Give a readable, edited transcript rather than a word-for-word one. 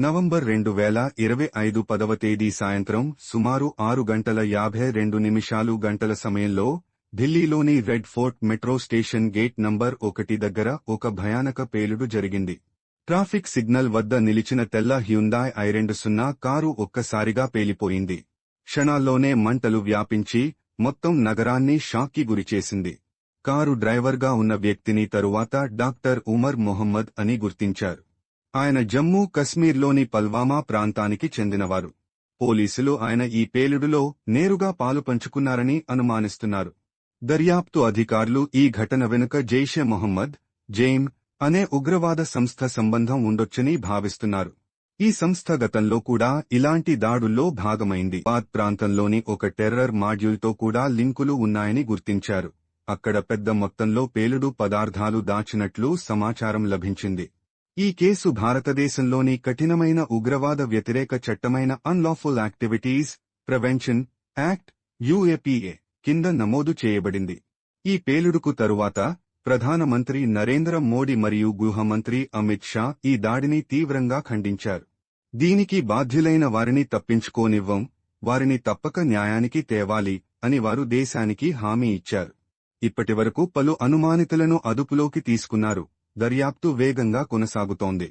November 2025 10వ తేదీ సాయంత్రం సుమారు 6:52 గంటల సమయంలో ఢిల్లీలోని red fort metro station gate number 1 దగ్గర ఒక భయానక పేలుడు జరిగింది. ట్రాఫిక్ సిగ్నల్ వద్ద నిలిచిన తెల్ల హ్యుందాయ్ i20 కారు ఒక్కసారిగా పేలిపోయింది. క్షణాల్లోనే మంటలు వ్యాపించి మొత్తం నగరాన్ని షాక్కి గురిచేసింది. కారు డ్రైవర్గా ఉన్న వ్యక్తిని తరువాత డాక్టర్ ఉమర్ మొహమ్మద్ అని గుర్తించారు. ఆయన జమ్మూ కశ్మీర్లోని పల్వామా ప్రాంతానికి చెందినవారు. పోలీసులు ఆయన ఈ పేలుడులో నేరుగా పాలుపంచుకున్నారని అనుమానిస్తున్నారు. దర్యాప్తు అధికారులు ఈ ఘటన వెనుక జైషే మొహమ్మద్, జైమ్ అనే ఉగ్రవాద సంస్థ సంబంధం ఉండొచ్చని భావిస్తున్నారు. ఈ సంస్థ గతంలో కూడా ఇలాంటి దాడుల్లో భాగమైంది. పాద్ ప్రాంతంలోని ఒక టెర్రర్ మాడ్యూల్తో కూడా లింకులు ఉన్నాయని గుర్తించారు. అక్కడ పెద్ద మొత్తంలో పేలుడు పదార్థాలు దాచినట్లు సమాచారం లభించింది. ఈ కేసు భారతదేశంలోని కఠినమైన ఉగ్రవాద వ్యతిరేక చట్టమైన unlawful activities prevention act UAPA కింద నమోదు చేయబడింది. ఈ పేలుడుకు తరువాత ప్రధానమంత్రి నరేంద్ర మోడీ మరియు గృహమంత్రి అమిత్ షా ఈ దాడిని తీవ్రంగా ఖండించారు. దీనికి బాధ్యులైన వారిని తప్పించుకోనివ్వం, వారిని తప్పక న్యాయానికి తేవాలి అని వారు దేశానికి హామీ ఇచ్చారు. ఇప్పటివరకు పలు అనుమానితులను అదుపులోకి తీసుకున్నారు. దర్యాప్తు వేగంగా కొనసాగుతోంది.